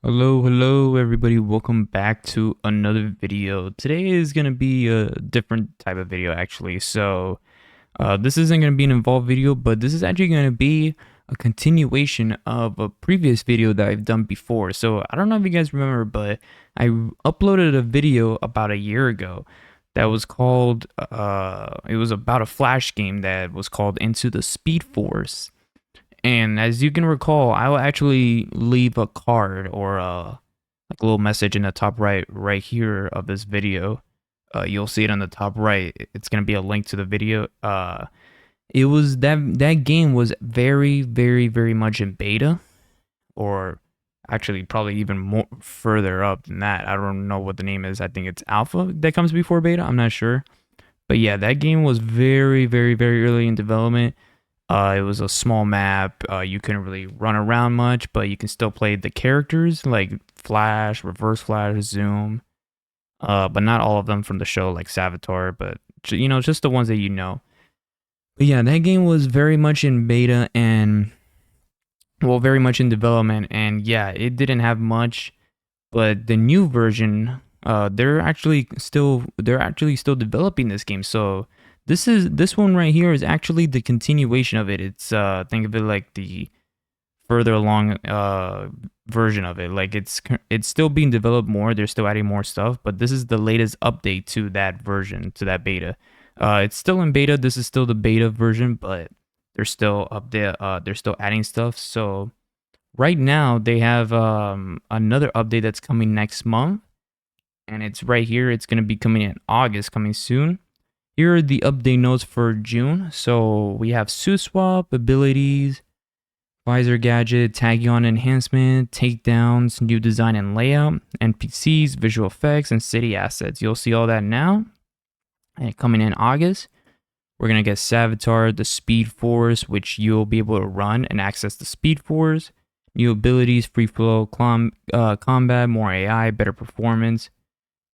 Hello everybody, welcome back to another video. Today is going to be a different type of video actually. This isn't going to be an involved video, but this is actually going to be a continuation of a previous video that I've done before. So I don't know if you guys remember, but I uploaded a video about a year ago that was called, it was about a Flash game that was called Into the Speed Force. And as you can recall, I will actually leave a card or a little message in the top right here of this video. You'll see it on the top right. It's gonna be a link to the video. It was that game was very much in beta, or actually probably even more further up than that. I don't know what the name is. I think it's alpha that comes before beta. I'm not sure, but yeah, that game was very early in development. It was a small map. You couldn't really run around much, but you can still play the characters like Flash, Reverse Flash, Zoom. But not all of them from the show like Savitar, but just the ones that you know. But yeah, that game was very much in beta and very much in development. And yeah, it didn't have much, but the new version, they're actually still developing this game. So this one right here is actually the continuation of it. It's think of it like the further along version of it. Like it's still being developed more. They're still adding more stuff, but this is the latest update to that version, to that beta. It's still in beta. This is still the beta version, but they're still up there. They're still adding stuff. So right now they have another update that's coming next month, and it's right here. It's gonna be coming in August, coming soon. Here are the update notes for June. So we have suit swap, abilities, visor gadget, Tachyon enhancement, takedowns, new design and layout, NPCs, visual effects, and city assets. You'll see all that now. And coming in August, we're going to get Savitar, the Speed Force, which you'll be able to run and access the Speed Force. New abilities, free flow combat, more AI, better performance.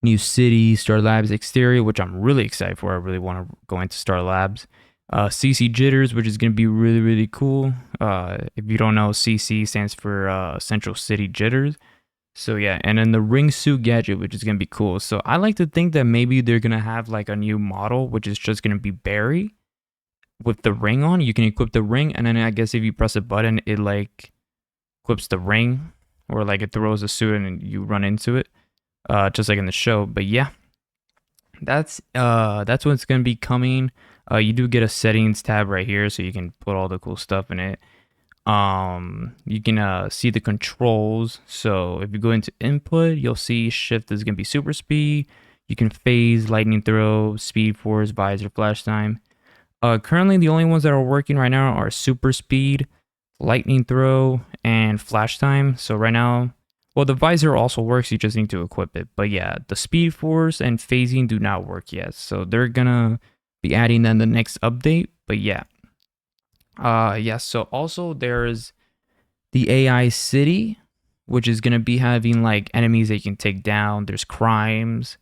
New city, Star Labs exterior, which I'm really excited for. I really want to go into Star Labs. CC Jitters, which is going to be really cool. If you don't know, CC stands for Central City Jitters. So yeah, and then the ring suit gadget, which is going to be cool. So I like to think that maybe they're going to have like a new model, which is just going to be Barry with the ring on. You can equip the ring, and then I guess if you press a button, it like equips the ring, or like it throws a suit and you run into it, just like in the show. But yeah, that's what's gonna be coming. You do get a settings tab right here, so you can put all the cool stuff in it. You can see the controls. So if you go into input, you'll see shift is gonna be super speed. You can phase, lightning throw, speed force, visor, flash time. Currently the only ones that are working right now are super speed, lightning throw, and flash time. So right now, well, the visor also works, you just need to equip it. But yeah, the speed force and phasing do not work yet. So they're gonna be adding them the next update. But yeah. Yeah, so also there's the AI city, which is gonna be having like enemies that you can take down. There's crimes.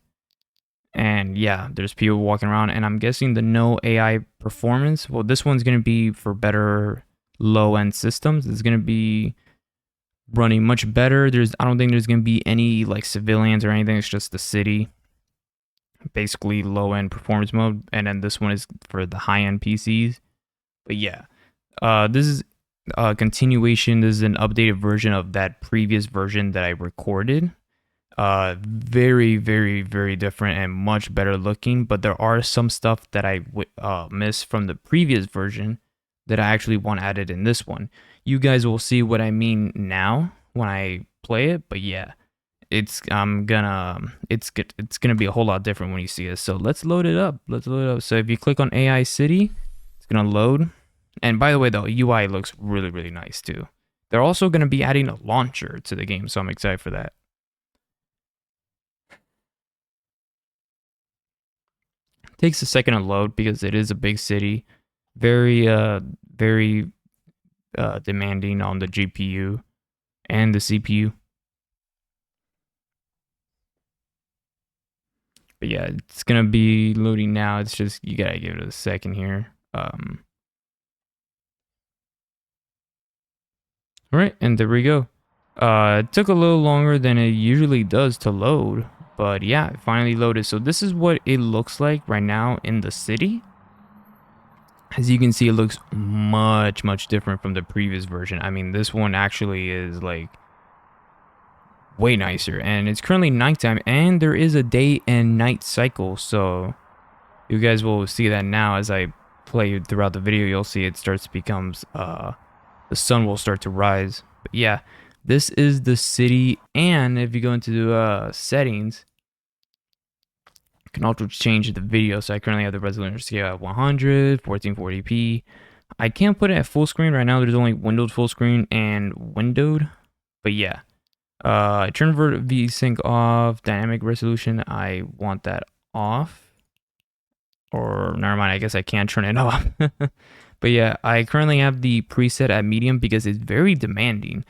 And yeah, there's people walking around, and I'm guessing the no AI performance. Well, this one's gonna be for better low end systems. It's gonna be running much better. I don't think there's gonna be any like civilians or anything. It's just the city, basically low end performance mode. And then this one is for the high end PCs. But yeah, this is a continuation. This is an updated version of that previous version that I recorded. Very different and much better looking, but there are some stuff that I missed from the previous version that I actually want added in this one. You guys will see what I mean now when I play it, but yeah, it's gonna be a whole lot different when you see it. So let's load it up. So if you click on AI City, it's gonna load. And by the way, the UI looks really nice too. They're also gonna be adding a launcher to the game, so I'm excited for that. Takes a second to load because it is a big city, very demanding on the GPU and the CPU. But yeah, it's gonna be loading now. It's just you gotta give it a second here. All right, and there we go. It took a little longer than it usually does to load, but yeah, it finally loaded. So this is what it looks like right now in the city. As you can see, it looks much different from the previous version. I mean, this one actually is like way nicer, and it's currently nighttime, and there is a day and night cycle. So you guys will see that now as I play throughout the video. You'll see it starts to becomes the sun will start to rise. But yeah, this is the city, and if you go into settings, you can also change the video. So I currently have the resolution scale at 100, 1440p. I can't put it at full screen right now. There's only windowed full screen and windowed. But yeah, I turn VSync off. Dynamic resolution, I want that off. Or never mind, I guess I can't turn it off. But yeah, I currently have the preset at medium because it's very demanding.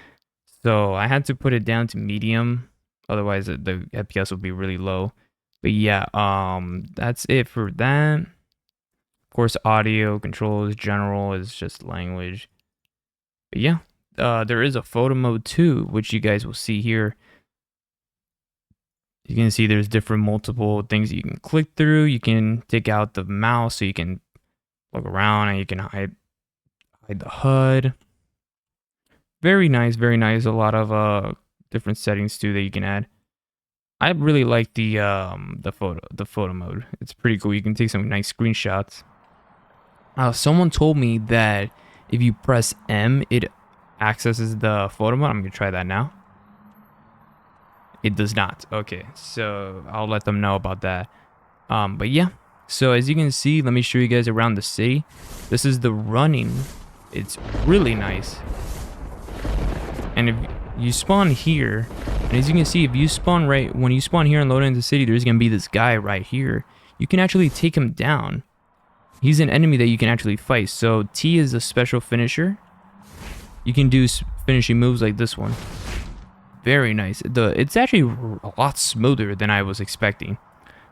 So I had to put it down to medium, otherwise the FPS will be really low. But yeah, that's it for that. Of course, audio controls, general is just language. But yeah, there is a photo mode too, which you guys will see here. You can see there's different multiple things you can click through. You can take out the mouse so you can look around, and you can hide the HUD. Very nice, very nice. A lot of different settings too that you can add. I really like the photo mode. It's pretty cool. You can take some nice screenshots. Someone told me that if you press M, it accesses the photo mode. I'm gonna try that now. It does not. Okay, so I'll let them know about that. But yeah, so as you can see, let me show you guys around the city. This is the running. It's really nice. And if you spawn here, and as you can see, if you spawn when you spawn here and load into the city, there's gonna be this guy right here. You can actually take him down. He's an enemy that you can actually fight. So T is a special finisher. You can do finishing moves like this one. Very nice. It's actually a lot smoother than I was expecting.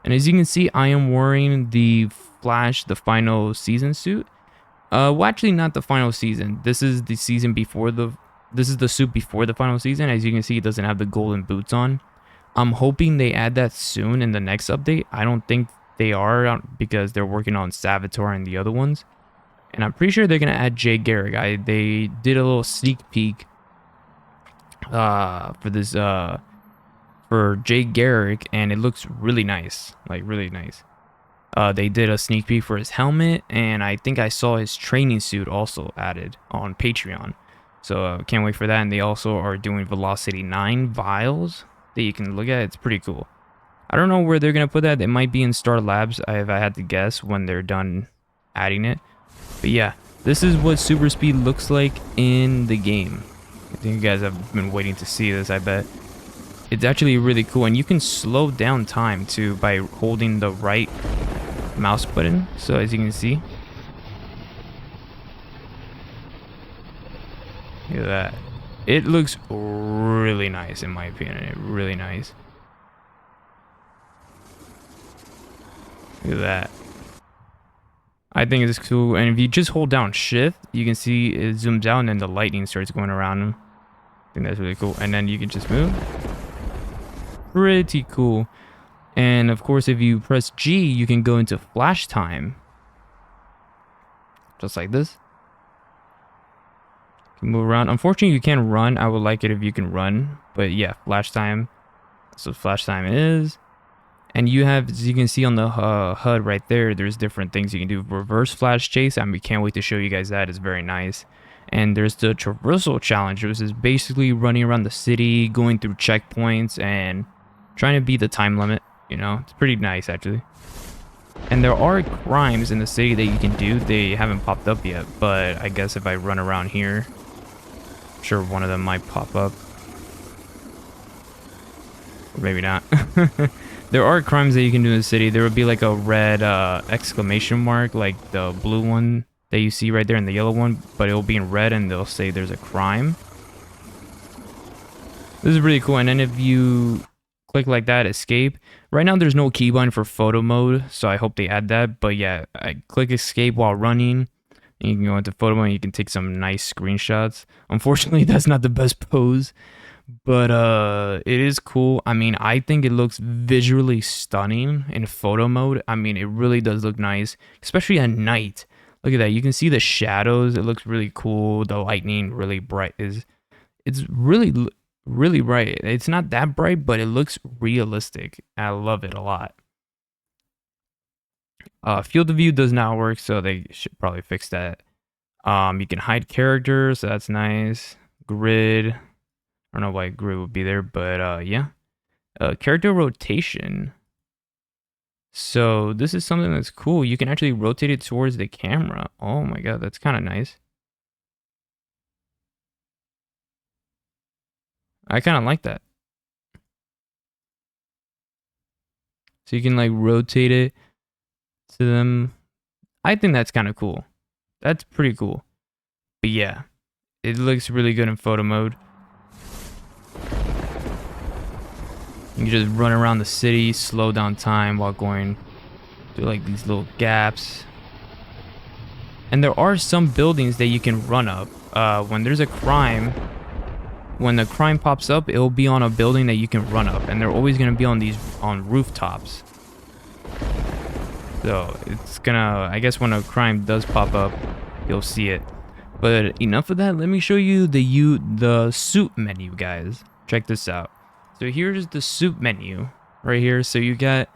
And as you can see, I am wearing the Flash, the final season suit. Well, actually not the final season. This is the season before this is the suit before the final season. As you can see, it doesn't have the golden boots on. I'm hoping they add that soon in the next update. I don't think they are because they're working on Savitar and the other ones. And I'm pretty sure they're going to add Jay Garrick. They did a little sneak peek for this for Jay Garrick, and it looks really nice, like really nice. They did a sneak peek for his helmet, and I think I saw his training suit also added on Patreon. So can't wait for that. And they also are doing Velocity 9 vials that you can look at. It's pretty cool. I don't know where they're gonna put that. It might be in Star Labs if I had to guess when they're done adding it. But yeah, this is what super speed looks like in the game. I think you guys have been waiting to see this, I bet. It's actually really cool, and you can slow down time too by holding the right mouse button. So as you can see, look at that. It looks really nice in my opinion. Really nice. Look at that. I think it's cool, and if you just hold down shift, you can see it zooms out and then the lightning starts going around him. I think that's really cool. And then you can just move. Pretty cool. And of course, if you press G, you can go into flash time. Just like this. You can move around. Unfortunately, you can't run. I would like it if you can run. But yeah, flash time. That's what flash time is. And you have, as you can see on the HUD right there, there's different things you can do. Reverse flash chase. I mean, can't wait to show you guys that. It's very nice. And there's the traversal challenge, which is basically running around the city, going through checkpoints, and trying to beat the time limit. You know, it's pretty nice actually. And there are crimes in the city that you can do. They haven't popped up yet, but I guess if I run around here, I'm sure one of them might pop up. Or maybe not. There are crimes that you can do in the city. There would be like a red exclamation mark, like the blue one that you see right there and the yellow one, but it'll be in red and they'll say there's a crime. This is really cool. And then if you click like that, escape. Right now there's no keybind for photo mode, so I hope they add that. But yeah, I click escape while running, and you can go into photo mode and you can take some nice screenshots. Unfortunately, that's not the best pose, But it is cool. I mean, I think it looks visually stunning in photo mode. I mean, it really does look nice, especially at night. Look at that. You can see the shadows. It looks really cool. The lightning really bright is it's really bright. It's not that bright, but it looks realistic. I love it a lot. Field of view does not work, so they should probably fix that. You can hide characters, so that's nice. Grid. I don't know why grid would be there, but yeah. Character rotation. So this is something that's cool. You can actually rotate it towards the camera. Oh my god, that's kind of nice. I kind of like that. So you can like rotate it to them. I think that's kind of cool. That's pretty cool. But yeah, it looks really good in photo mode. You can just run around the city, slow down time while going through like these little gaps. And there are some buildings that you can run up. When there's a crime, when the crime pops up, it'll be on a building that you can run up, and they're always gonna be on rooftops. So it's gonna, I guess when a crime does pop up, you'll see it. But enough of that. Let me show you the suit menu, guys. Check this out. So here's the suit menu right here. So you got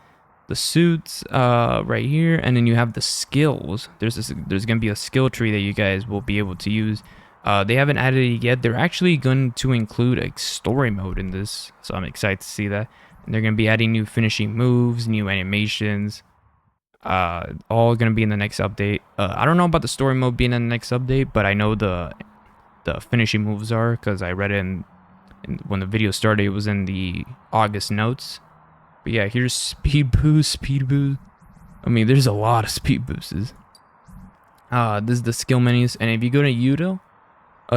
the suits right here, and then you have the skills. There's gonna be a skill tree that you guys will be able to use. They haven't added it yet. They're actually going to include a story mode in this, so I'm excited to see that. And they're gonna be adding new finishing moves, new animations. All gonna be in the next update. I don't know about the story mode being in the next update, but I know the finishing moves are, because I read it in when the video started. It was in the August notes. But yeah, here's speed boost. I mean, there's a lot of speed boosts. This is the skill menus, and if you go to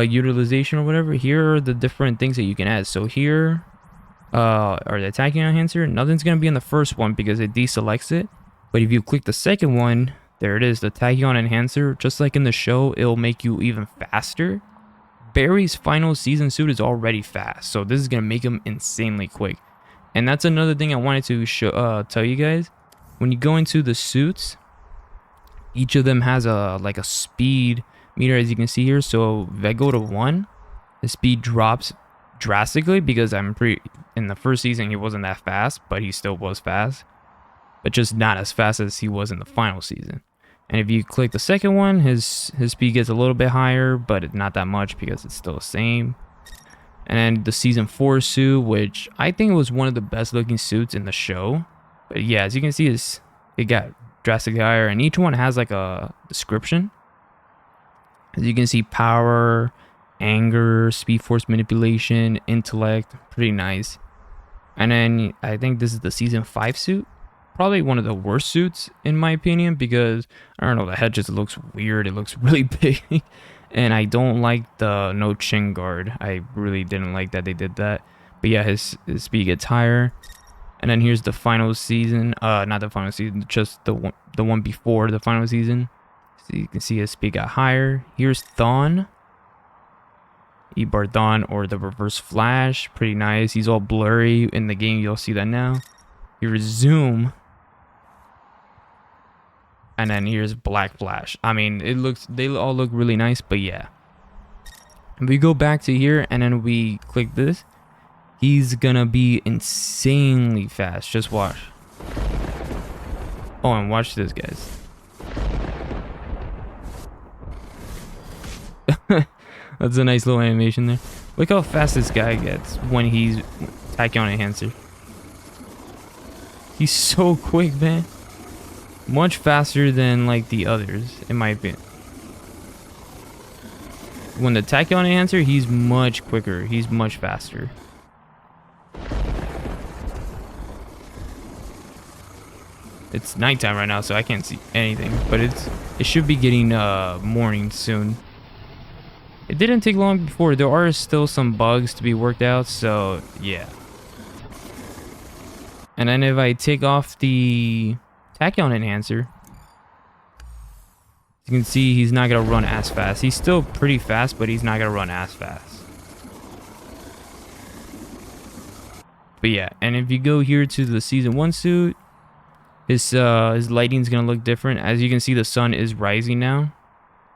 utilization or whatever, here are the different things that you can add. So here are the attacking enhancer. Nothing's gonna be in the first one because it deselects it. But if you click the second one, there it is, the Tachyon Enhancer. Just like in the show, it'll make you even faster. Barry's final season suit is already fast, so this is going to make him insanely quick. And that's another thing I wanted to tell you guys. When you go into the suits, each of them has a speed meter, as you can see here. So if I go to 1, the speed drops drastically, because in the first season he wasn't that fast, but he still was fast. But just not as fast as he was in the final season. And if you click the second one, his speed gets a little bit higher, but not that much because it's still the same. And then the season 4 suit, which I think was one of the best looking suits in the show. But yeah, as you can see, it got drastically higher, and each one has like a description. As you can see, power, anger, speed force manipulation, intellect, pretty nice. And then I think this is the season 5 suit. Probably one of the worst suits in my opinion, because I don't know, the head just looks weird. It looks really big, and I don't like the no chin guard. I really didn't like that they did that. But yeah, his speed gets higher. And then here's the final season. Not the final season, just the one before the final season. So you can see his speed got higher. Here's Thawne. E-bar Thawne, or the reverse flash. Pretty nice. He's all blurry in the game. You'll see that now. Here's Zoom. And then here's Black Flash. I mean, they all look really nice, but yeah. If we go back to here and then we click this, he's gonna be insanely fast. Just watch. Oh, and watch this, guys. That's a nice little animation there. Look how fast this guy gets when he's Tachyon Enhancer. He's so quick, man. Much faster than like the others, in my opinion. When the Tachyon Enhancer, he's much quicker. He's much faster. It's nighttime right now, so I can't see anything. But it should be getting morning soon. It didn't take long before. There are still some bugs to be worked out, so yeah. And then if I take off the Tachyon Enhancer, you can see he's not gonna run as fast. He's still pretty fast, but he's not gonna run as fast. But yeah, and if you go here to the season 1 suit, his lighting's gonna look different. As you can see, the sun is rising now.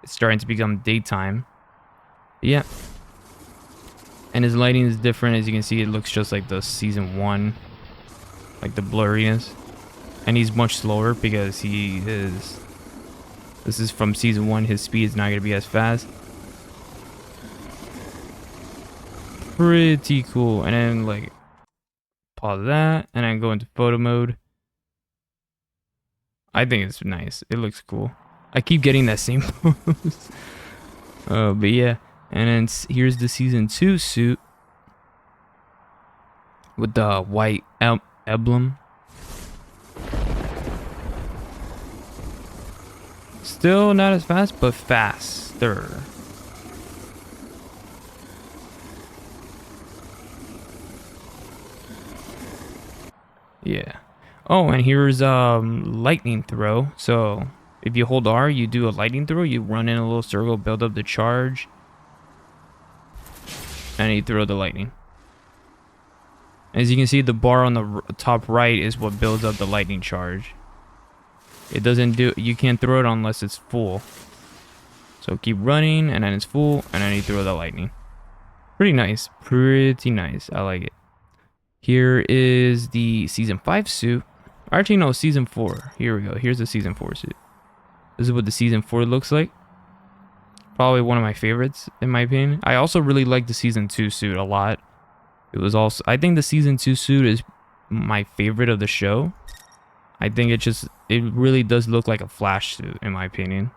It's starting to become daytime. But yeah. And his lighting is different. As you can see, it looks just like the season 1. Like the blurriness. And he's much slower because this is from season 1. His speed is not going to be as fast. Pretty cool. And then like pause that and then go into photo mode. I think it's nice. It looks cool. I keep getting that same pose. But yeah. And then here's the season 2 suit with the white emblem. Still not as fast, but faster. Yeah. Oh, and here's lightning throw. So if you hold R, you do a lightning throw. You run in a little circle, build up the charge, and you throw the lightning. As you can see, the bar on the top right is what builds up the lightning charge. It doesn't do, you can't throw it unless it's full. So keep running, and then it's full, and then you throw the lightning. Pretty nice. Pretty nice. I like it. Here is the season 5 suit. Actually, no, season 4. Here we go. Here's the season 4 suit. This is what the season 4 looks like. Probably one of my favorites, in my opinion. I also really like the season 2 suit a lot. It was also, I think the season 2 suit is my favorite of the show. I think it really does look like a Flash suit, in my opinion.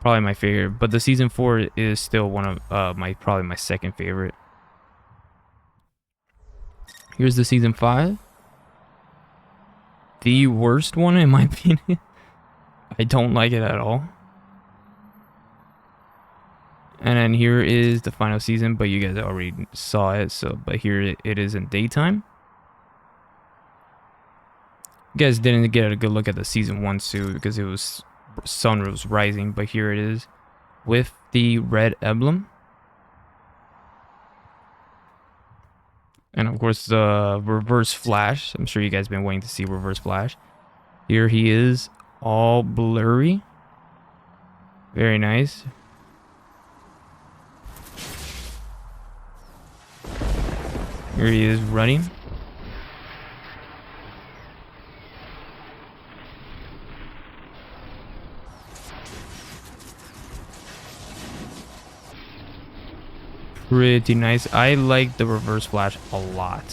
Probably my favorite, but the season 4 is still one of probably my second favorite. Here's the season 5. The worst one, in my opinion. I don't like it at all. And then here is the final season, but you guys already saw it. So, but here it is in daytime. You guys didn't get a good look at the season 1 suit because it was sun was rising, but here it is with the red emblem. And of course the reverse Flash. I'm sure you guys have been waiting to see reverse Flash. Here he is, all blurry. Very nice. Here he is running. Pretty nice. I like the reverse Flash a lot.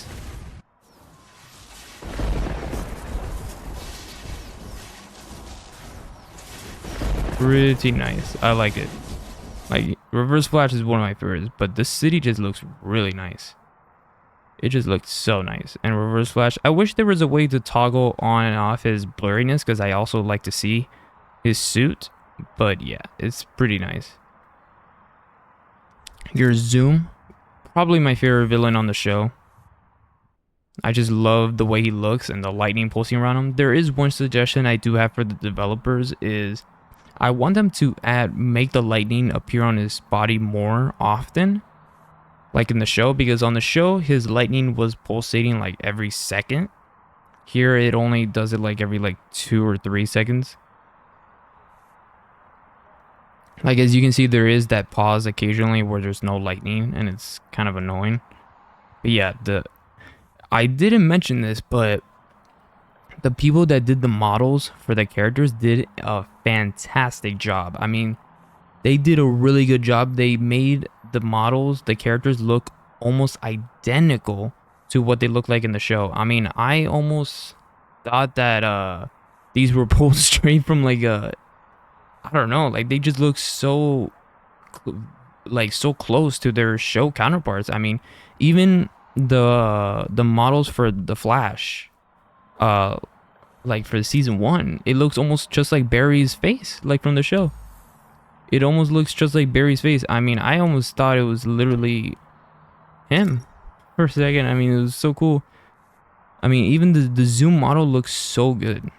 Pretty nice. I like it. Like, reverse Flash is one of my favorites, but this city just looks really nice. It just looks so nice. And reverse Flash, I wish there was a way to toggle on and off his blurriness, because I also like to see his suit. But yeah, it's pretty nice. Here's Zoom. Probably my favorite villain on the show. I just love the way he looks and the lightning pulsing around him. There is one suggestion I do have for the developers is I want them to make the lightning appear on his body more often. Like in the show, because on the show, his lightning was pulsating like every second. Here, it only does it like every like 2 or 3 seconds. Like, as you can see, there is that pause occasionally where there's no lightning, and it's kind of annoying. But yeah, I didn't mention this, but the people that did the models for the characters did a fantastic job. I mean, they did a really good job. They made the models, the characters, look almost identical to what they look like in the show. I mean, I almost thought that these were pulled straight from like I don't know, like they just look so so close to their show counterparts. I mean, even the models for the Flash, like for season 1, it looks almost just like Barry's face, like from the show. It almost looks just like Barry's face. I mean, I almost thought it was literally him for a second. I mean, it was so cool. I mean, even the Zoom model looks so good.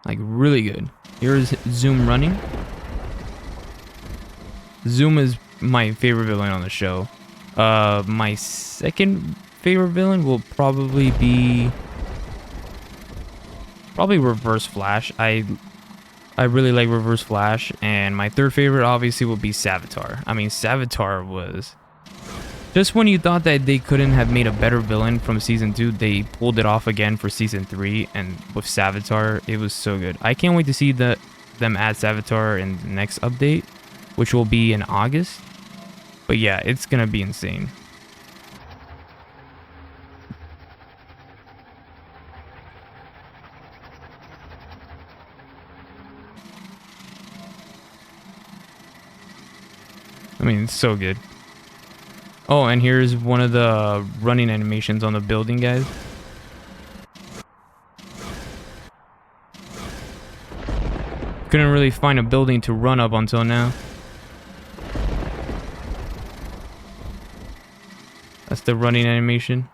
Like, really good. Here's Zoom running. Zoom is my favorite villain on the show. My second favorite villain will probably be Reverse Flash. I really like Reverse Flash, and my third favorite obviously will be Savitar. I mean, Savitar was just when you thought that they couldn't have made a better villain from season 2, they pulled it off again for season 3, and with Savitar, it was so good. I can't wait to see them add Savitar in the next update, which will be in August. But yeah, it's gonna be insane. I mean, it's so good. Oh, and here's one of the running animations on the building, guys. Couldn't really find a building to run up until now. That's the running animation.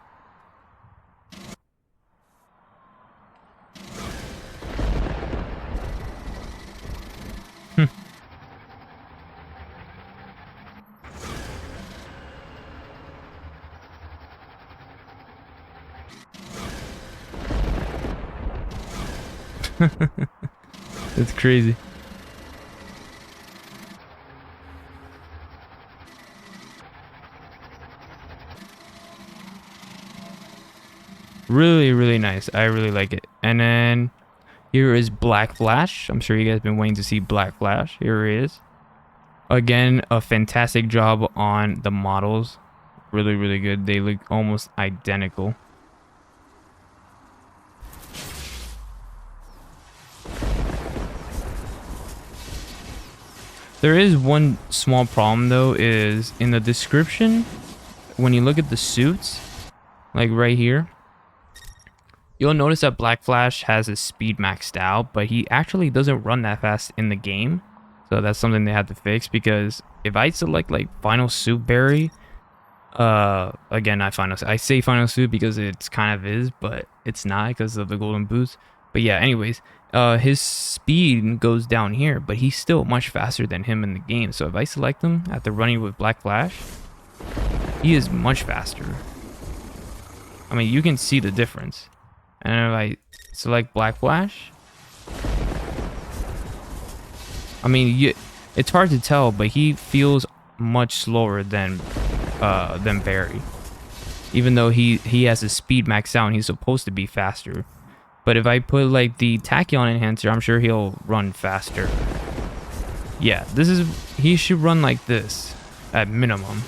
It's crazy. Really, really nice. I really like it. And then here is Black Flash. I'm sure you guys have been waiting to see Black Flash. Here he is. Again, a fantastic job on the models. Really, really good. They look almost identical. There is one small problem though, is in the description, when you look at the suits, like right here, you'll notice that Black Flash has his speed maxed out, but he actually doesn't run that fast in the game. So that's something they have to fix, because if I select like Final Suit Barry, again, I say Final Suit because it's kind of is, but it's not because of the golden boots. But yeah, anyways, his speed goes down here, but he's still much faster than him in the game. So if I select him after running with Black Flash, he is much faster. I mean, you can see the difference. And if I select Black Flash, I mean, it's hard to tell, but he feels much slower than Barry. Even though he has his speed maxed out and he's supposed to be faster. But if I put like the Tachyon enhancer, I'm sure he'll run faster. Yeah, he should run like this at minimum.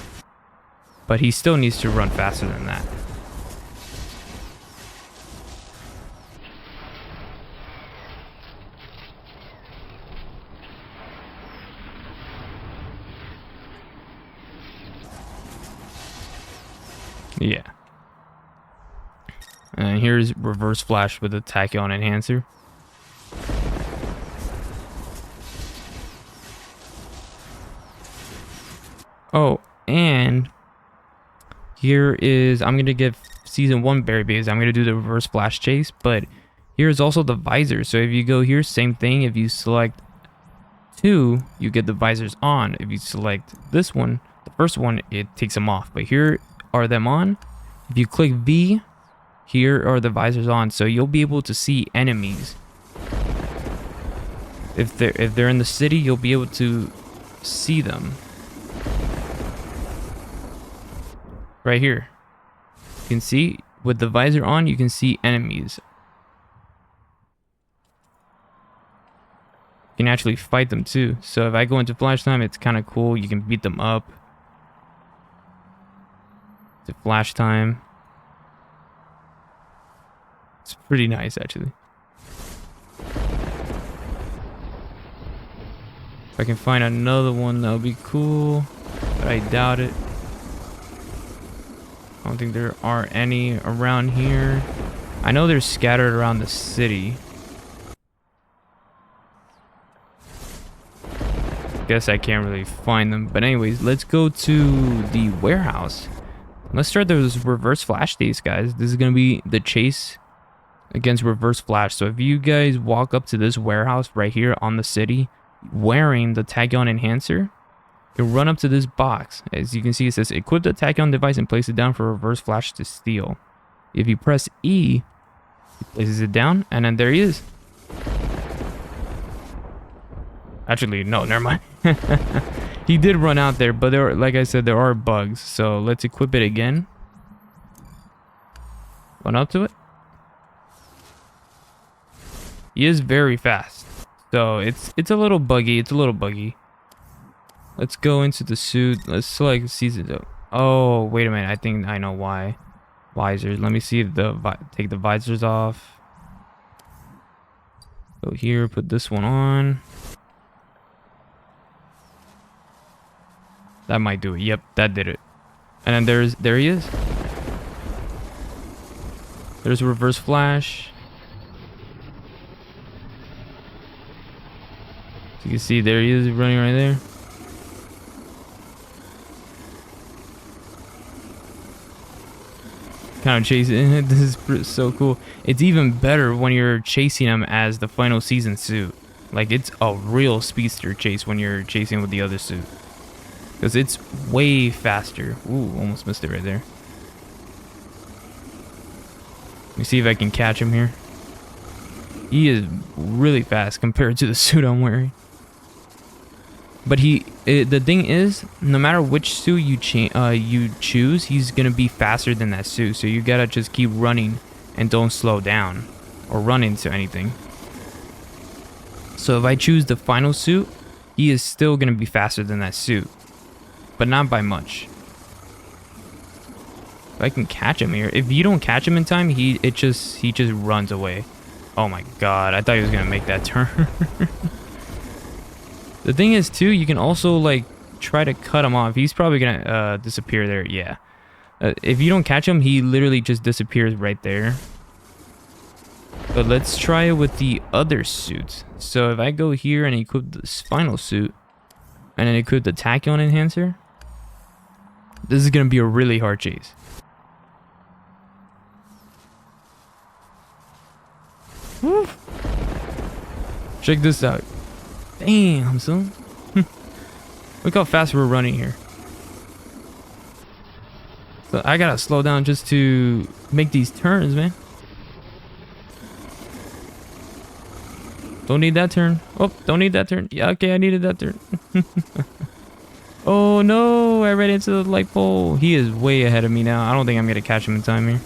But he still needs to run faster than that. Yeah. And here's Reverse Flash with a Tachyon enhancer. Oh, and here is, I'm going to give Season 1 Barry because I'm going to do the Reverse Flash chase, but here's also the visor. So if you go here, same thing. If you select 2, you get the visors on. If you select this one, the first one, it takes them off. But here are them on. If you click V, here are the visors on, so you'll be able to see enemies. If they're in the city, you'll be able to see them. Right here. You can see, with the visor on, you can see enemies. You can actually fight them too. So if I go into Flash Time, it's kind of cool. You can beat them up. To Flash Time. It's pretty nice, actually. If I can find another one, that would be cool. But I doubt it. I don't think there are any around here. I know they're scattered around the city. Guess I can't really find them. But anyways, let's go to the warehouse. Let's start those Reverse Flash days, guys. This is going to be the chase against Reverse Flash. So if you guys walk up to this warehouse right here on the city wearing the Tachyon enhancer, You run up to this box. As you can see, it says equip the tachyon device and place it down for reverse flash to steal. If you press E, he places it down, and then there he is. Actually, no, never mind. He did run out there, but there, like I said, there are bugs. So let's equip it again. Run up to it. He is very fast, so it's a little buggy. It's a little buggy. Let's go into the suit. Let's select season. Oh, wait a minute. I think I know why. Visors. Let me see if take the visors off. Go here. Put this one on. That might do it. Yep, that did it. And then there he is. There's reverse flash. You can see there he is running right there. Kind of chasing. This is so cool. It's even better when you're chasing him as the final season suit. Like, it's a real speedster chase when you're chasing with the other suit. Because it's way faster. Ooh, almost missed it right there. Let me see if I can catch him here. He is really fast compared to the suit I'm wearing. But the thing is, no matter which suit you choose, he's gonna be faster than that suit. So you gotta just keep running and don't slow down or run into anything. So if I choose the final suit, he is still gonna be faster than that suit, but not by much. If I can catch him here, if you don't catch him in time, he just runs away. Oh my god! I thought he was gonna make that turn. The thing is, too, you can also, like, try to cut him off. He's probably gonna disappear there. Yeah. If you don't catch him, he literally just disappears right there. But let's try it with the other suits. So if I go here and equip the final suit, and then equip the tachyon enhancer, this is gonna be a really hard chase. Woo. Check this out. Damn, son. Look how fast we're running here. So I gotta slow down just to make these turns, man. Don't need that turn. Oh, don't need that turn. Yeah, okay, I needed that turn. Oh no, I ran into the light pole. He is way ahead of me now. I don't think I'm gonna catch him in time here.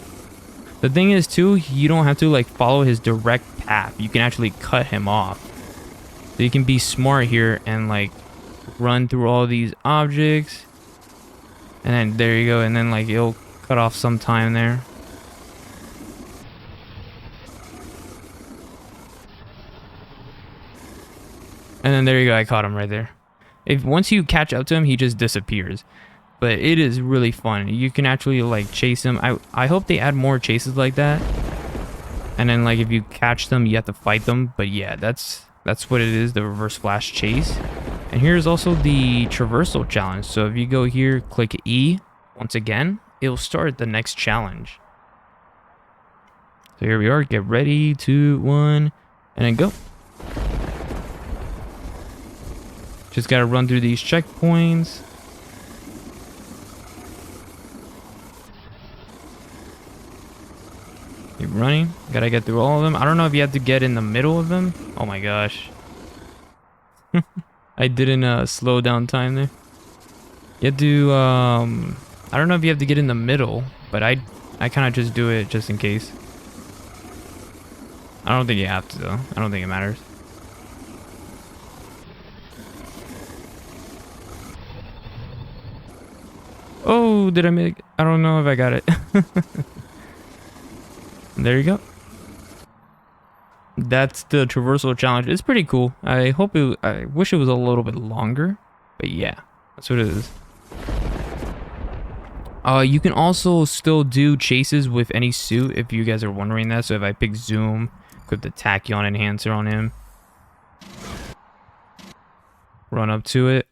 The thing is, too, you don't have to, like, follow his direct path. You can actually cut him off. So you can be smart here and, like, run through all these objects. And then there you go. And then, like, it'll cut off some time there. And then there you go. I caught him right there. Once you catch up to him, he just disappears. But it is really fun. You can actually, like, chase him. I hope they add more chases like that. And then, like, if you catch them, you have to fight them. But yeah, that's what it is, the reverse flash chase. And here's also the traversal challenge. So if you go here, click E once again, it'll start the next challenge. So here we are. Get ready, 2, 1, and then go. Just gotta run through these checkpoints. Keep running. Gotta get through all of them. I don't know if you have to get in the middle of them. Oh my gosh. I didn't slow down time there. You have to, I don't know if you have to get in the middle, but I kind of just do it just in case. I don't think you have to, though. I don't think it matters. Oh, did I make... I don't know if I got it. There you go. That's the traversal challenge. It's pretty cool. I wish it was a little bit longer, but yeah, that's what it is. You can also still do chases with any suit if you guys are wondering that. So if I pick Zoom, equip the tachyon enhancer on him, run up to it.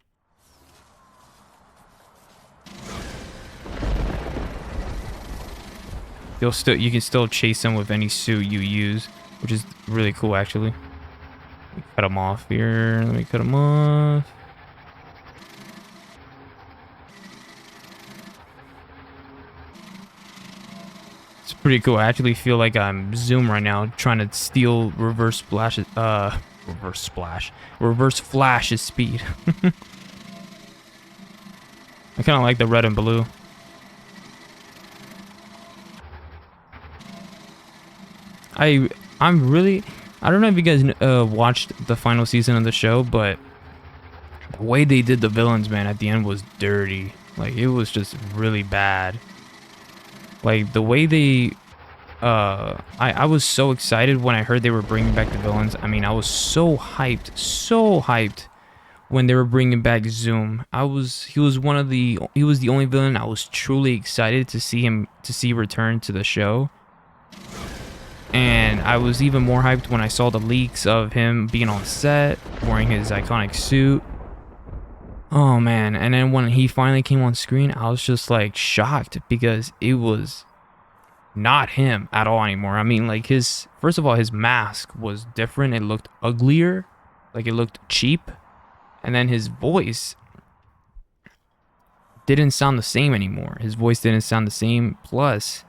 You can still chase him with any suit you use, which is really cool actually. Cut him off here. Let me cut him off. It's pretty cool. I actually feel like I'm Zoom right now, trying to steal reverse Flash's speed. I kind of like the red and blue. I'm really, I don't know if you guys watched the final season of the show, but the way they did the villains, man, at the end was dirty. Like, it was just really bad. Like, the way they, I was so excited when I heard they were bringing back the villains. I mean, I was so hyped when they were bringing back Zoom. He was the only villain I was truly excited to see return to the show. And I was even more hyped when I saw the leaks of him being on set, wearing his iconic suit. Oh man, and then when he finally came on screen, I was just like shocked because it was not him at all anymore. I mean, like, first of all, his mask was different. It looked uglier, like it looked cheap. And then his voice didn't sound the same anymore. His voice didn't sound the same. Plus,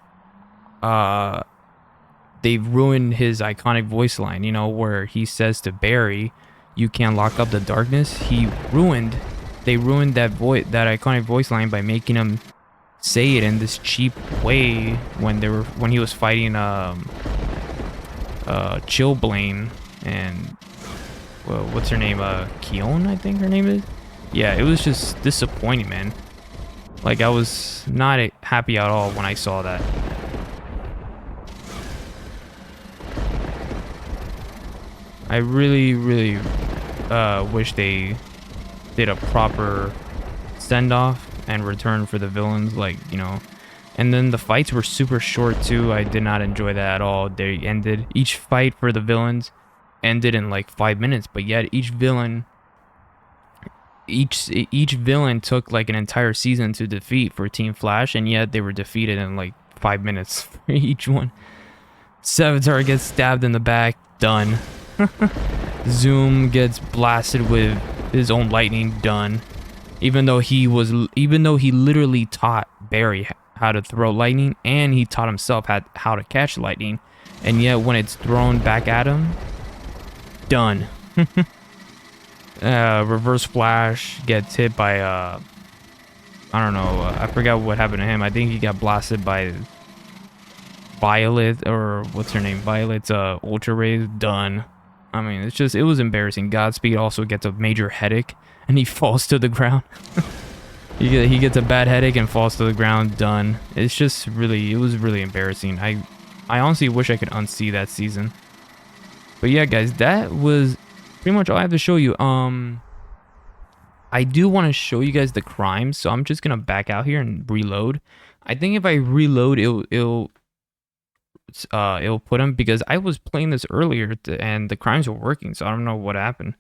they've ruined his iconic voice line, you know, where he says to Barry, "You can't lock up the darkness." They ruined that iconic voice line by making him say it in this cheap way when he was fighting Chillblaine and what's her name, Keone, I think her name is. Yeah, it was just disappointing, man. Like, I was not happy at all when I saw that. I really wish they did a proper send-off and return for the villains, like, you know. And then the fights were super short too. I did not enjoy that at all. Each fight for the villains ended in like 5 minutes, but yet each villain took like an entire season to defeat for Team Flash, and yet they were defeated in like 5 minutes for each one. Savitar gets stabbed in the back, done. Zoom gets blasted with his own lightning, done. Even though he literally taught Barry how to throw lightning, and he taught himself how to catch lightning, and yet when it's thrown back at him, done. Reverse Flash gets hit by I don't know, I forgot what happened to him. I think he got blasted by Violet, or what's her name, Violet's Ultra Rays, done. I mean, it was embarrassing. Godspeed also gets a major headache, and he falls to the ground. He gets a bad headache and falls to the ground, done. It was really embarrassing. I honestly wish I could unsee that season. But yeah, guys, that was pretty much all I have to show you. I do want to show you guys the crimes, so I'm just gonna back out here and reload. I think if I reload, it'll put them, because I was playing this earlier and the crimes were working, so I don't know what happened.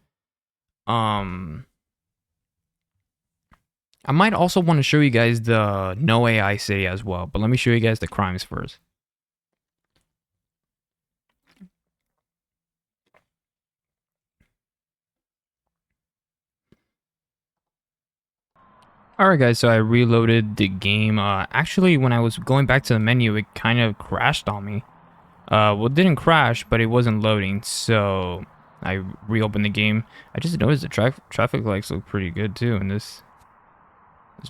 I might also want to show you guys the no AI city as well, but let me show you guys the crimes first. Alright guys, so I reloaded the game. Actually, when I was going back to the menu, it kind of crashed on me. Well, it didn't crash, but it wasn't loading, so I reopened the game. I just noticed the traffic lights look pretty good too in this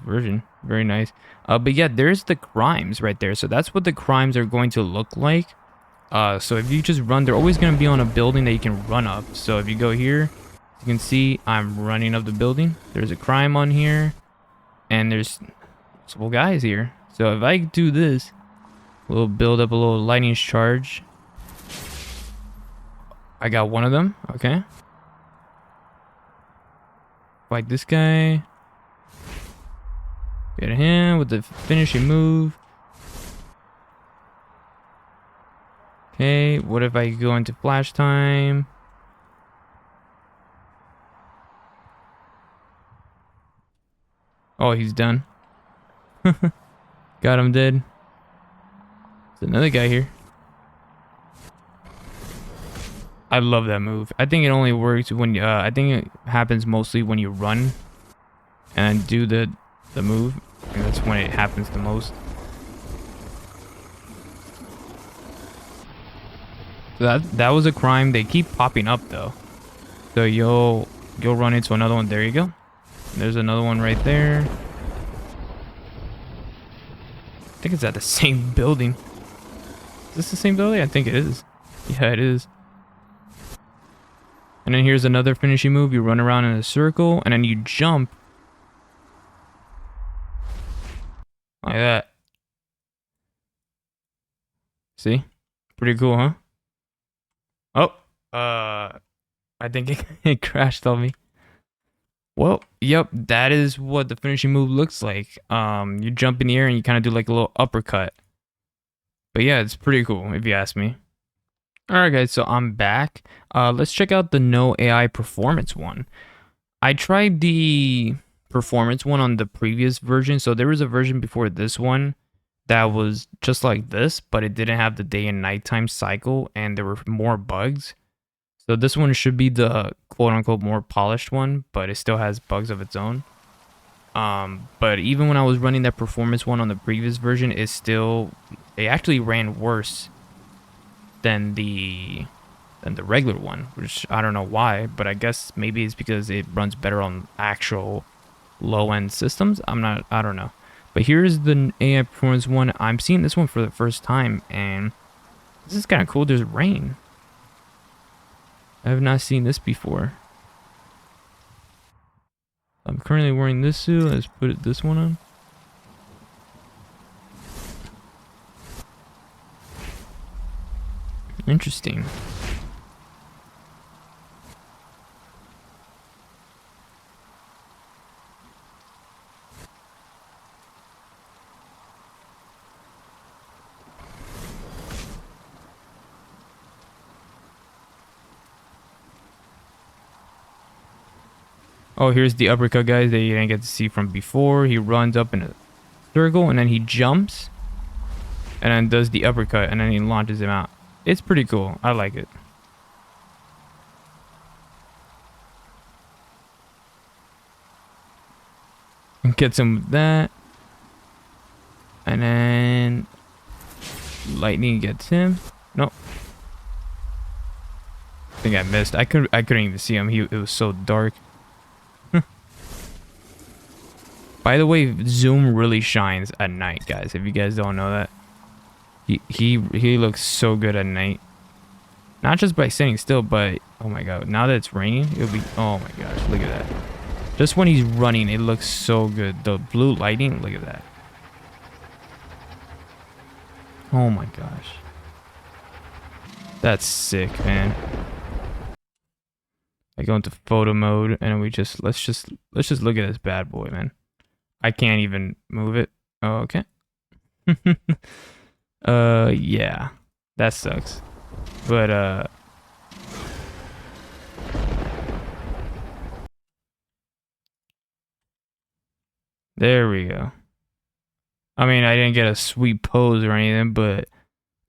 version. Very nice. But yeah, there's the crimes right there. So that's what the crimes are going to look like. So if you just run, they're always going to be on a building that you can run up. So if you go here, you can see I'm running up the building. There's a crime on here, and there's multiple guys here. So if I do this, we'll build up a little lightning charge. I got one of them. Okay. Fight this guy. Get him with the finishing move. Okay, what if I go into flash time? Oh, he's done. Got him dead. There's another guy here. I love that move. I think it only works when I think it happens mostly when you run and do the move. I think that's when it happens the most. So that was a crime. They keep popping up though. So you'll run into another one. There you go. There's another one right there. I think it's at the same building. Is this the same building? I think it is. Yeah, it is. And then here's another finishing move. You run around in a circle and then you jump. Like that. See? Pretty cool, huh? Oh, I think it crashed on me. Well, yep, that is what the finishing move looks like. You jump in the air and you kind of do like a little uppercut. But yeah, it's pretty cool if you ask me. Alright guys, so I'm back. Let's check out the no AI performance one. I tried the performance one on the previous version. So there was a version before this one that was just like this, but it didn't have the day and nighttime cycle and there were more bugs. So this one should be the quote-unquote more polished one, but it still has bugs of its own. But even when I was running that performance one on the previous version, it actually ran worse than the regular one, which I don't know why, but I guess maybe it's because it runs better on actual low-end systems. I don't know. But here's the AI performance one. I'm seeing this one for the first time, and this is kind of cool. There's rain. I have not seen this before. I'm currently wearing this suit. Let's put this one on. Interesting. Oh, here's the uppercut, guys, that you didn't get to see from before. He runs up in a circle, and then he jumps, and then does the uppercut, and then he launches him out. It's pretty cool. I like it. And gets him with that. And then lightning gets him. Nope. I think I missed. I couldn't even see him. It was so dark. By the way, Zoom really shines at night, guys. If you guys don't know that, he looks so good at night. Not just by sitting still, but oh my god, now that it's raining, it'll be, oh my gosh, look at that. Just when he's running, it looks so good. The blue lighting, look at that. Oh my gosh, that's sick, man. I go into photo mode and let's just look at this bad boy, man. I can't even move it. Oh, okay. Yeah. That sucks. But, there we go. I mean, I didn't get a sweet pose or anything, but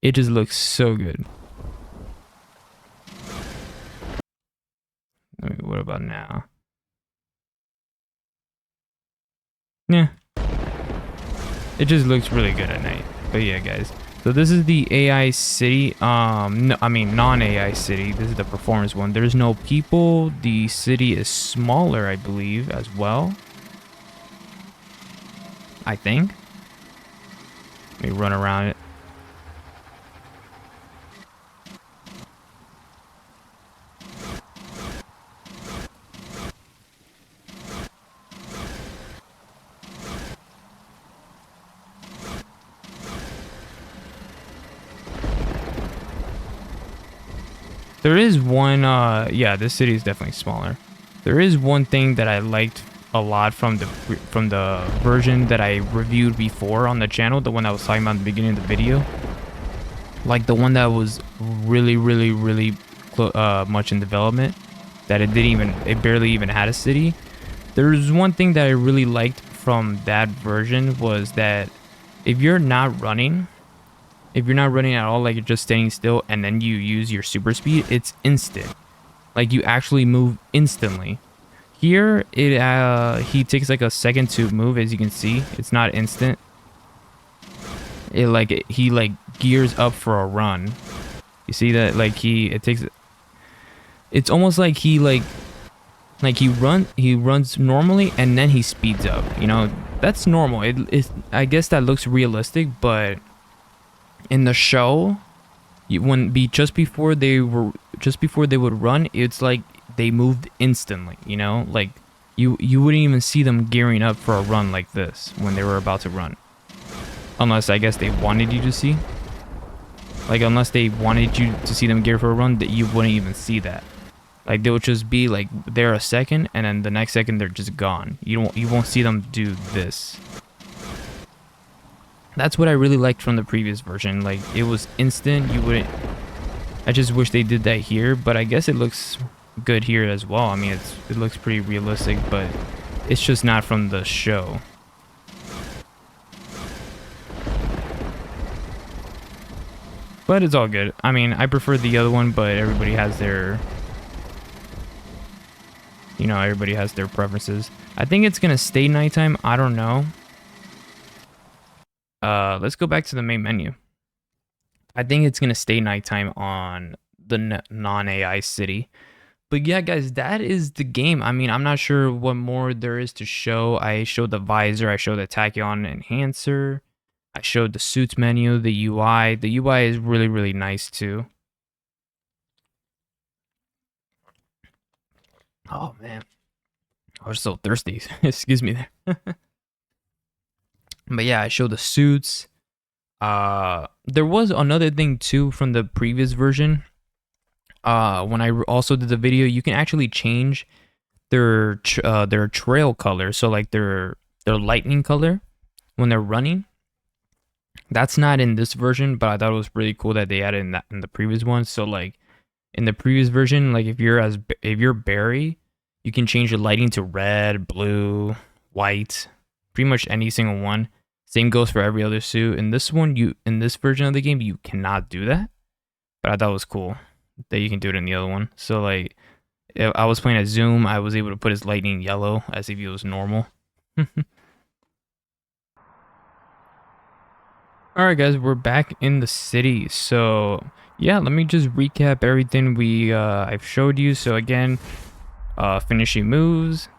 it just looks so good. I mean, what about now? Yeah. It just looks really good at night. But yeah, guys. So this is the AI city. No, I mean non-AI city. This is the performance one. There's no people. The city is smaller, I believe, as well. I think. Let me run around it. There is one, yeah, this city is definitely smaller. There is one thing that I liked a lot from the version that I reviewed before on the channel, the one I was talking about in the beginning of the video. Like the one that was really much in development, that it barely even had a city. There's one thing that I really liked from that version was that if you're not running at all, like you're just standing still and then you use your super speed, it's instant. Like you actually move instantly. Here, he takes like a second to move, as you can see. It's not instant. He gears up for a run. You see that? Like it's almost like he runs normally and then he speeds up. You know, that's normal. I guess that looks realistic, but in the show, just before they would run, it's like they moved instantly. You know, like you wouldn't even see them gearing up for a run like this when they were about to run, unless I guess they wanted you to see. Like unless they wanted you to see them gear for a run, that you wouldn't even see that. Like they would just be like there a second, and then the next second they're just gone. You won't see them do this. That's what I really liked from the previous version. Like it was instant. You wouldn't. I just wish they did that here, but I guess it looks good here as well. I mean, it looks pretty realistic, but it's just not from the show. But it's all good. I mean, I prefer the other one, but everybody has their, you know, everybody has their preferences. I think it's gonna stay nighttime. I don't know. Let's go back to the main menu. I think it's gonna stay nighttime on the non-AI city. But yeah, guys, that is the game. I mean, I'm not sure what more there is to show. I showed the visor. I showed the tachyon enhancer. I showed the suits menu, the UI. The UI is really, really nice too. Oh man, I was so thirsty. Excuse me there. But yeah, I showed the suits. There was another thing too from the previous version. When I also did the video, you can actually change their trail color. So like their lightning color when they're running. That's not in this version, but I thought it was really cool that they added in the previous one. So like in the previous version, like if you're Barry, you can change your lighting to red, blue, white, pretty much any single one. Same goes for every other suit. In this one, in this version of the game, you cannot do that. But I thought it was cool that you can do it in the other one. So like if I was playing at Zoom, I was able to put his lightning yellow as if he was normal. Alright guys, we're back in the city. So yeah, let me just recap everything I've showed you. So again, finishing moves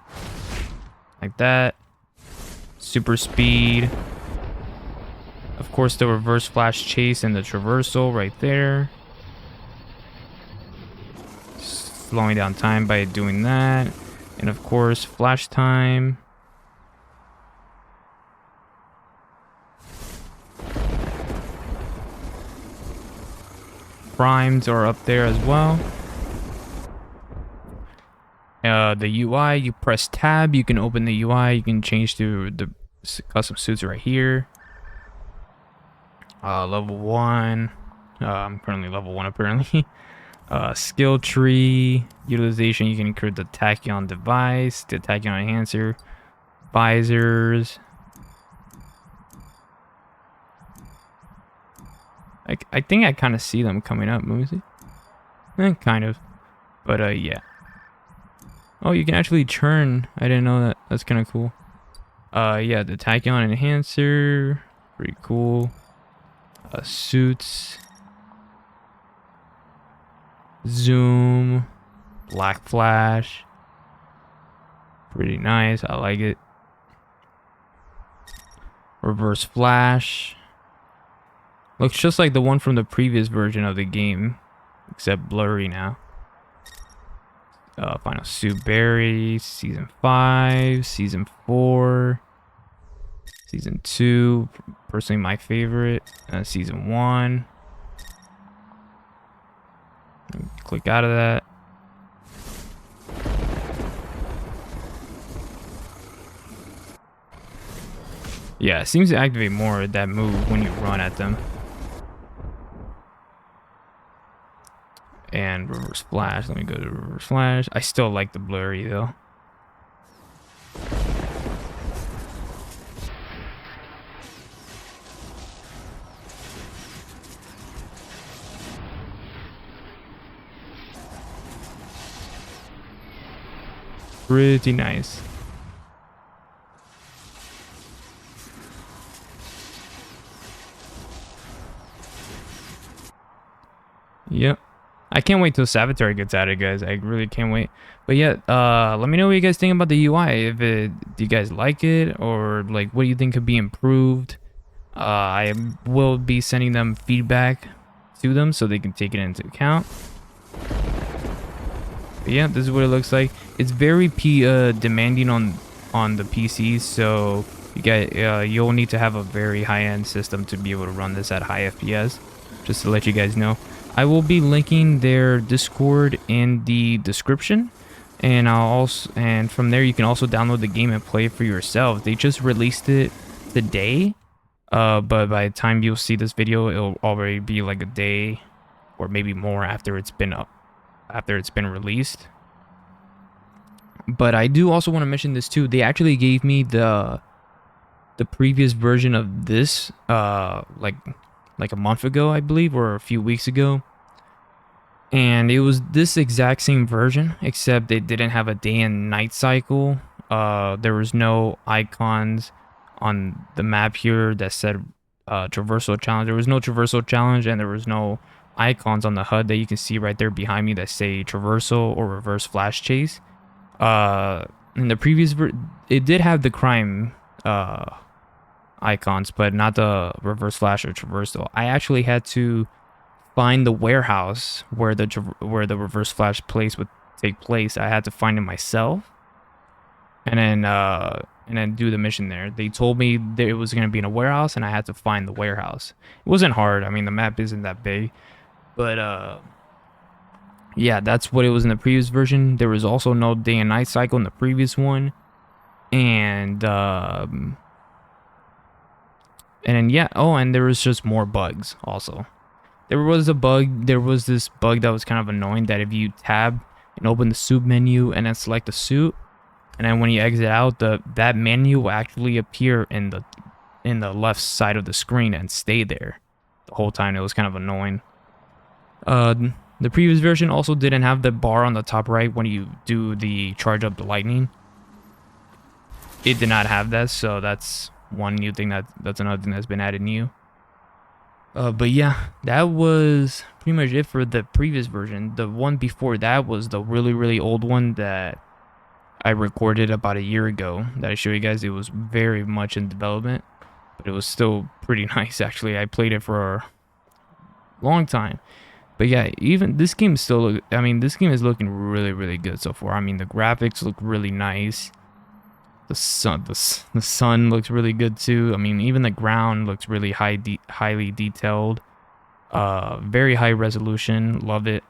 like that, super speed, of course the reverse flash chase and the traversal right there, slowing down time by doing that, and of course flash time. Primes are up there as well. The UI, you press tab, you can open the UI, you can change to the custom suits right here. Level 1. I'm currently level 1 apparently. Skill tree, utilization, you can create the tachyon device, the tachyon enhancer, visors. I think I kind of see them coming up. Let me see. Kind of. But yeah. Oh, you can actually churn. I didn't know that. That's kind of cool. Yeah, the tachyon enhancer. Pretty cool. Suits. Zoom. Black flash. Pretty nice. I like it. Reverse flash. Looks just like the one from the previous version of the game, except blurry now. Final Suit Barry, Season 5, Season 4, Season 2, personally my favorite, Season 1. Click out of that. Yeah, it seems to activate more of that move when you run at them. And reverse flash. Let me go to reverse flash. I still like the blurry though. Pretty nice. Yep. I can't wait till Savitar gets added, guys. I really can't wait. But yeah, let me know what you guys think about the UI. Do you guys like it, or like what do you think could be improved? I will be sending them feedback to them so they can take it into account. But yeah, this is what it looks like. It's very demanding on the PCs, so you'll need to have a very high-end system to be able to run this at high FPS. Just to let you guys know, I will be linking their Discord in the description, and from there you can also download the game and play it for yourself. They just released it today, but by the time you'll see this video, it'll already be like a day or maybe more after it's been released. But I do also want to mention this too. They actually gave me the previous version of this like a month ago, I believe, or a few weeks ago. And it was this exact same version, except it didn't have a day and night cycle. There was no icons on the map here that said traversal challenge. There was no traversal challenge, and there was no icons on the HUD that you can see right there behind me that say traversal or reverse flash chase. In the previous it did have the crime icons, but not the reverse flash or traversal. I actually had to find the warehouse where the reverse flash place would take place. I had to find it myself, and then do the mission there. They told me that it was going to be in a warehouse, and I had to find the warehouse. It wasn't hard. I mean, the map isn't that big, but yeah, that's what it was in the previous version. There was also no day and night cycle in the previous one, and then yeah, oh, and there was just more bugs also. There was this bug that was kind of annoying, that if you tab and open the suit menu and then select the suit, and then when you exit out, that menu will actually appear in the left side of the screen and stay there the whole time. It was kind of annoying. The previous version also didn't have the bar on the top right when you do the charge up the lightning. It did not have that, so that's one new thing that's another thing that's been added new. But yeah, that was pretty much it for the previous version. The one before that was the really old one that I recorded about a year ago that I showed you guys. It was very much in development, but it was still pretty nice actually. I played it for a long time. But yeah, even this game this game is looking really good so far. I mean, the graphics look really nice. The sun looks really good too. I mean, even the ground looks really highly detailed. Very high resolution. Love it.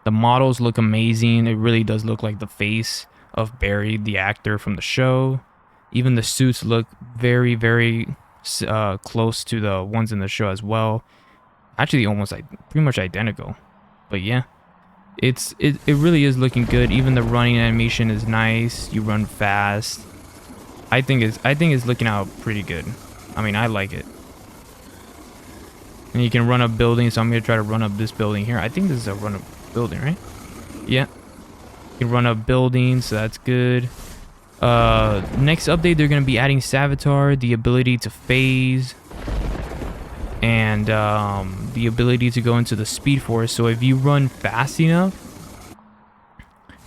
The models look amazing. It really does look like the face of Barry, the actor from the show. Even the suits look very close to the ones in the show as well. Actually, almost like pretty much identical. But yeah. It really is looking good. Even the running animation is nice. You run fast. I think it's looking out pretty good. I mean, I like it. And you can run up buildings, so I'm gonna try to run up this building here. I think this is a run up building, right? Yeah. You can run up buildings, so that's good. Next update, they're gonna be adding Savitar, the ability to phase, and the ability to go into the Speed Force. So if you run fast enough,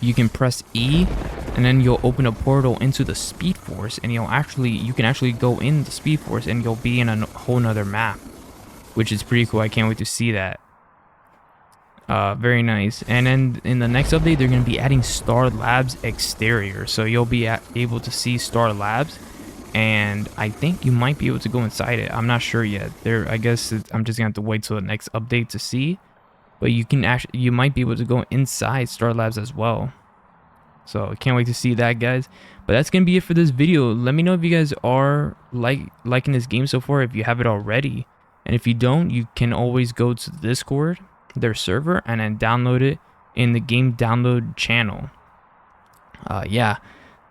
you can press E, and then you'll open a portal into the Speed Force, and you can actually go in the Speed Force, and you'll be in a whole nother map, which is pretty cool. I can't wait to see that. Very nice. And then in the next update, they're going to be adding Star Labs exterior, so you'll be able to see Star Labs. And I think you might be able to go inside it. I'm not sure yet. I guess I'm just gonna have to wait till the next update to see. But you might be able to go inside Star Labs as well. So I can't wait to see that, guys. But that's gonna be it for this video. Let me know if you guys are liking this game so far, if you have it already. And if you don't, you can always go to the Discord, their server, and then download it in the game download channel. Yeah.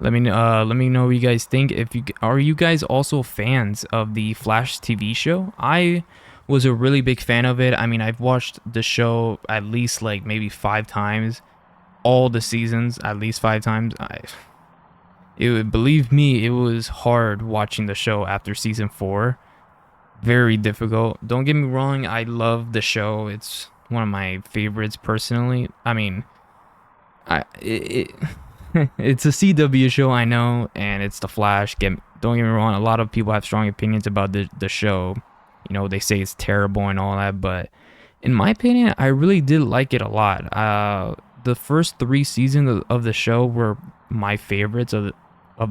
Let me know what you guys think. Are you guys also fans of the Flash TV show? I was a really big fan of it. I mean, I've watched the show at least like maybe 5 times, all the seasons at least 5 times. Believe me, it was hard watching the show after season 4, very difficult. Don't get me wrong, I love the show. It's one of my favorites personally. I mean, it's a CW show, I know, and it's The Flash. Don't get me wrong, a lot of people have strong opinions about the show. You know, they say it's terrible and all that, but in my opinion, I really did like it a lot. The first 3 seasons of the show were my favorites of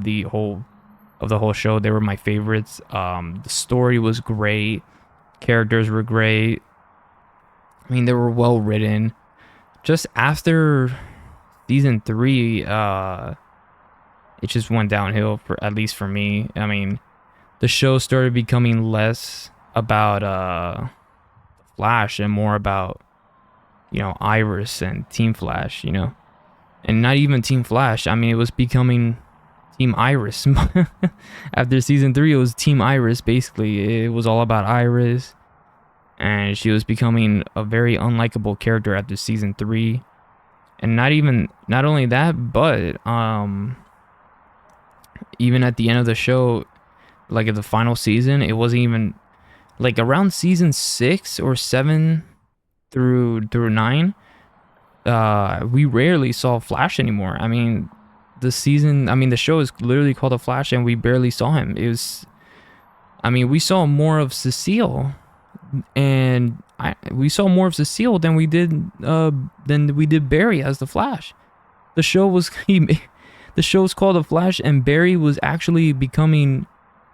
the whole show. They were my favorites. The story was great. Characters were great. I mean, they were well written. Just after season 3, it just went downhill, for at least for me. I mean, the show started becoming less about Flash and more about, you know, Iris and Team Flash, you know. And not even Team Flash. I mean, it was becoming Team Iris. After season 3, it was Team Iris, basically. It was all about Iris. And she was becoming a very unlikable character after season 3. And not only that, but even at the end of the show, like at the final season, it wasn't even like around season 6 or 7 through 9. We rarely saw Flash anymore. I mean, the show is literally called The Flash, and we barely saw him. We saw more of Cecile, and we saw more of Cecile than we did Barry as the Flash. The show was called The Flash, and Barry was actually becoming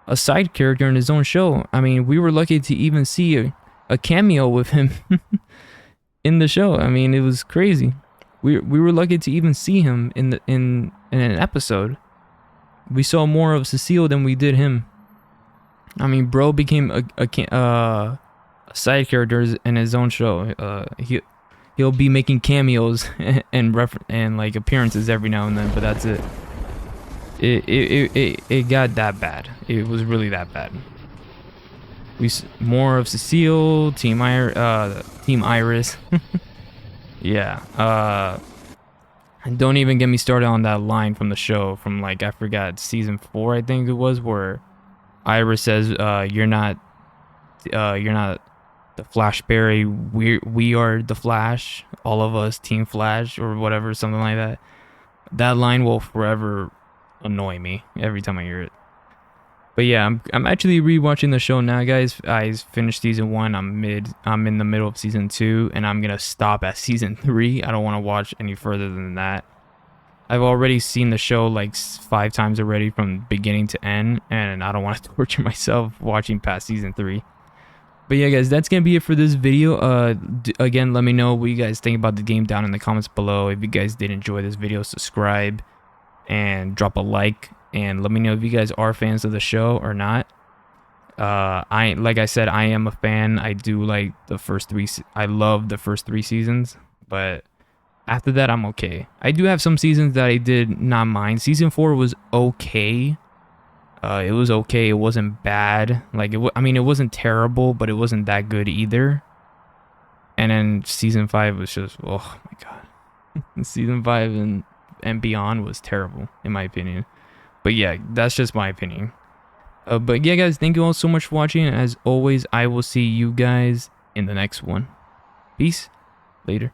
a side character in his own show. I mean, we were lucky to even see a cameo with him in the show. I mean, it was crazy. We were lucky to even see him in an episode. We saw more of Cecile than we did him. I mean, bro became a side character in his own show. He'll be making cameos and like appearances every now and then, but that's it. It got that bad. It was really that bad. More of Cecile, Team Iris. Yeah. And don't even get me started on that line from the show from, like, I forgot, season 4 I think it was, where Iris says, you're not the Flash Barry, we are the Flash, all of us Team Flash, or whatever, something like that. That line will forever annoy me every time I hear it. But yeah, I'm actually rewatching the show now, guys. I finished season 1. I'm in the middle of season 2, and I'm gonna stop at season 3. I don't want to watch any further than that. I've already seen the show like 5 times already from beginning to end, and I don't want to torture myself watching past season 3. But yeah, guys, that's gonna be it for this video. Again, let me know what you guys think about the game down in the comments below. If you guys did enjoy this video, subscribe and drop a like, and let me know if you guys are fans of the show or not. Like I said, I am a fan. I do like the first 3. I love the first 3 seasons, but after that, I'm okay. I do have some seasons that I did not mind. Season 4 was okay. It was okay. It wasn't bad. Like, it wasn't terrible, but it wasn't that good either. And then season 5 was just, oh my god. Season 5 and beyond was terrible, in my opinion. But yeah, that's just my opinion. But yeah, guys, thank you all so much for watching. As always, I will see you guys in the next one. Peace. Later.